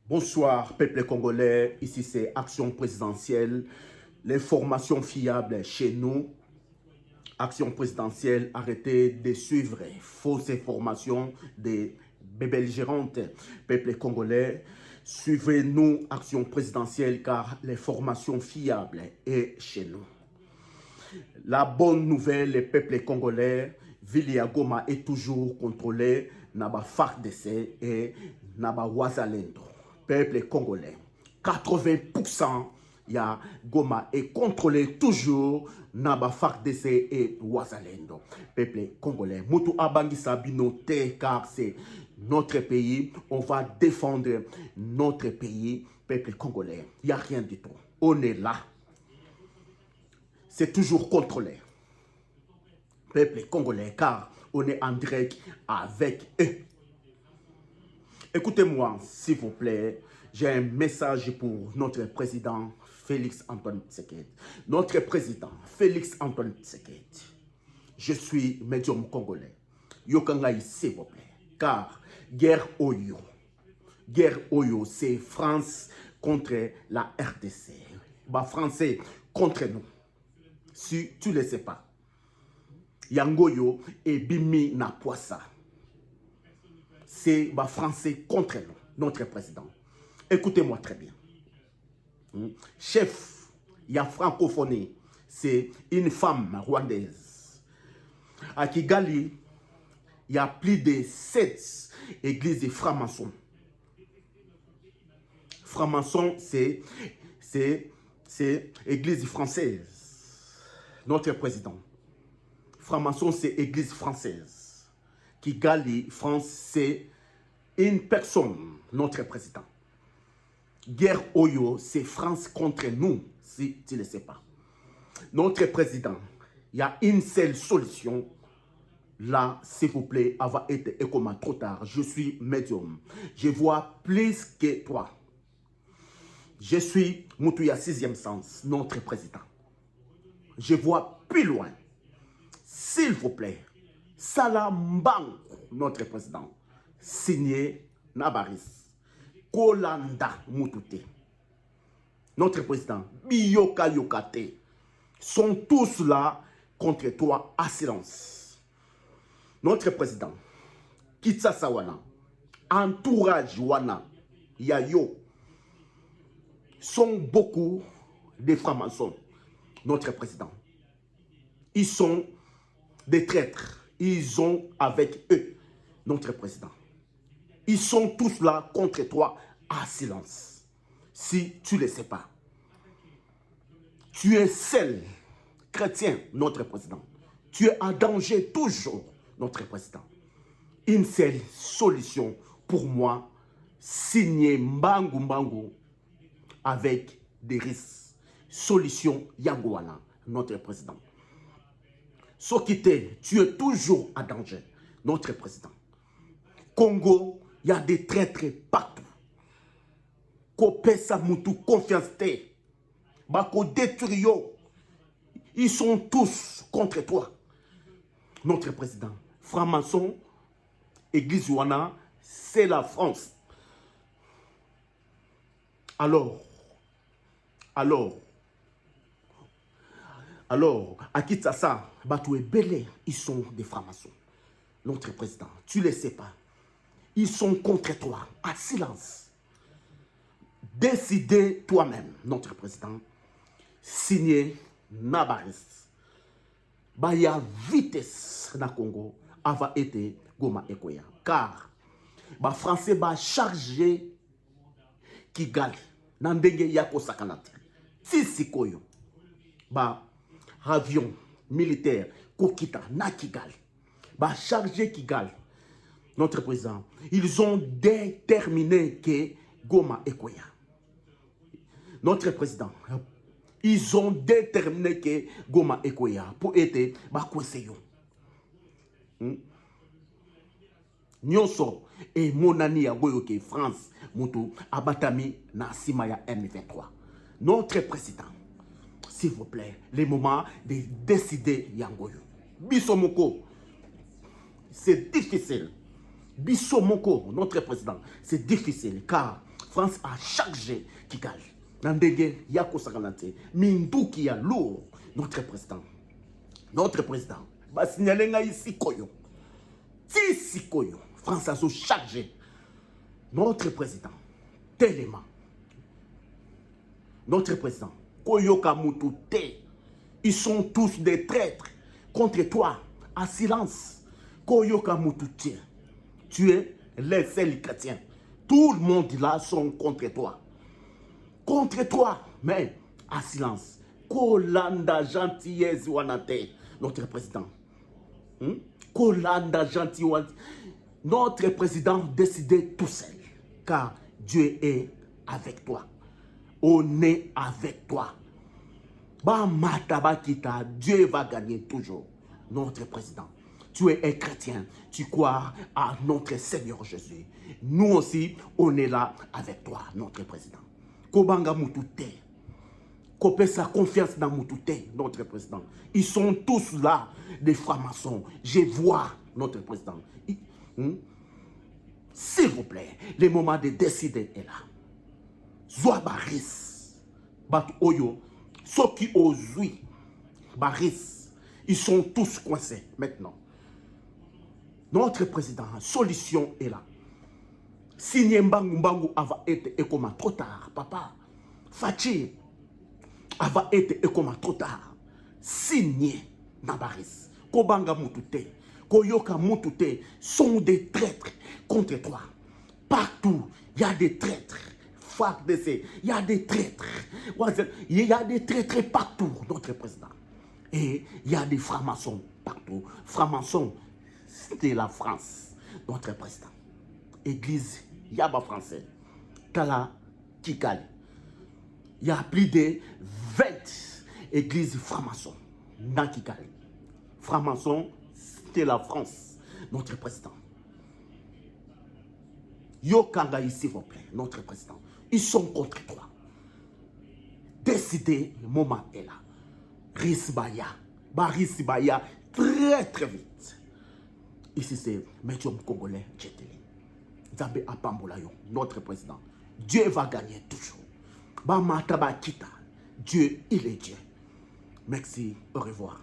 Bonsoir, peuple congolais. Ici, c'est Action présidentielle. L'information fiable chez nous. Action présidentielle, arrêtez de suivre fausses informations des belligérantes. Peuple congolais, suivez-nous, Action présidentielle, car l'information fiable est chez nous. La bonne nouvelle, le peuple congolais, Vili Goma est toujours contrôlé par FARDC et par Wazalendo. Peuple congolais, 80% ya Goma est contrôlé toujours par FARDC et Wazalendo. Peuple congolais, Moutou Abangi Sabinote, car c'est notre pays, on va défendre notre pays. Peuple congolais, il n'y a rien du tout. On est là. C'est toujours contrôlé. Peuple congolais, car on est en direct avec eux. Écoutez-moi, s'il vous plaît, j'ai un message pour notre président Félix Antoine Tshisekedi. Notre président Félix Antoine Tshisekedi, je suis médium congolais. Yokangai, s'il vous plaît, car guerre Oyo, c'est France contre la RDC. Bah, Français contre nous. Si tu ne le sais pas, Yangoyo et Bimi na Poissa. C'est Français contre nous, notre président. Écoutez-moi très bien. Chef, il y a francophonie, c'est une femme rwandaise. À Kigali, il y a plus de 7 églises de francs-maçons. Francs-maçons, c'est église française. Notre président. Franc-maçon, c'est église française. Kigali, France, c'est une personne, notre président. Guerre Oyo, c'est France contre nous, si tu ne le sais pas. Notre président, il y a une seule solution. Là, s'il vous plaît, avant d'être écoma trop tard. Je suis médium. Je vois plus que toi. Je suis Moutouya 6e sens, notre président. Je vois plus loin. S'il vous plaît, Salambango, notre président, signé Nabaris, Kolanda Moutouté, notre président, Biyoka Yokate, sont tous là contre toi à silence. Notre président, Kitsa Sawana, entourage Wana, Yayo, sont beaucoup de francs-maçons. Notre président. Ils sont des traîtres. Ils ont avec eux notre président. Ils sont tous là contre toi à silence. Si tu ne le sais pas. Tu es seul chrétien, notre président. Tu es en danger toujours, notre président. Une seule solution pour moi, signer Mbangu Mbangu avec des risques. Solution Yangouana, notre président. Sokite, tu es toujours en danger, notre président. Congo, il y a des traîtres partout. Kopesa Moutou, confiance. Bako Détruyo, ils sont tous contre toi, notre président. Franc-maçon, Église Ouana, c'est la France. Alors, à Kinshasa, Batou et Belé, ils sont des francs-maçons. Notre président, tu ne le sais pas. Ils sont contre toi, à silence. Décidez toi-même, notre président, signer Nabaris. Baya vitesse na Congo, avant été Goma Ekoya. Car, les Français va charger Kigali, Nandenge Yako Sakanati. Tisikoyo, avion militaire, Kokita, na Kigali, chargé Kigali, notre président, ils ont déterminé que Goma Ekoya. Notre président, ils ont déterminé que Goma Ekoya pour être Bakweseyo. Nyonso et monani ya goyoke France, Moutou, abatami na Simaya M23. Notre président, s'il vous plaît, le moment de décider Yangoyo. Bissomoko, c'est difficile. Bissomoko, notre président, c'est difficile car France a chargé Kigali. Nandege Yako Saganate, Minduki ya lourd, notre président. Notre président. Ba signalenga ici koyo. Si koyo. France a chargé. Notre président. Tellement. Notre président. Koyo Kamutute. Ils sont tous des traîtres contre toi. À silence. Koyo Kamutute. Tu es les seuls chrétiens. Tout le monde là sont contre toi. Contre toi, mais à silence. Kolanda gentillesse wanate, notre président. Kolanda gentillesse. Notre président décidait tout seul. Car Dieu est avec toi. On est avec toi. Bamatabakita, Dieu va gagner toujours. Notre président. Tu es un chrétien, tu crois à notre Seigneur Jésus. Nous aussi, on est là avec toi, notre président. Kobanga Mutute, Kopé sa confiance dans Mutute, notre président. Ils sont tous là, des francs-maçons. Je vois notre président. S'il vous plaît, le moment de décider est là. Zoa Baris, Bat Oyo, Soki Ozui, Baris, ils sont tous coincés maintenant. Notre président, solution est là. Si Mbangu va être ekoma trop tard, papa. Fachi va être ekoma trop tard. Signé Nabaris. Kobanga Mutute, Koyoka Mutute sont des traîtres contre toi. Partout, il y a des traîtres. Il y a des traîtres. Il y a des traîtres partout, notre président. Et il y a des francs-maçons partout. Francs-maçons, c'est la France, notre président. Église Yaba français, Kala Kigali. Il y a plus de 20 églises francs-maçons dans Kigali. Francs-maçons, c'est la France, notre président. Yokanga, s'il vous plaît, notre président. Ils sont contre toi. Décidez, le moment est là. Risbaya, Barisbaya, très vite. Ici, c'est Médium Congolais, Tchétélé. Zambé Apambolayo, notre président. Dieu va gagner toujours. Bama Tabakita, Dieu, il est Dieu. Merci, au revoir.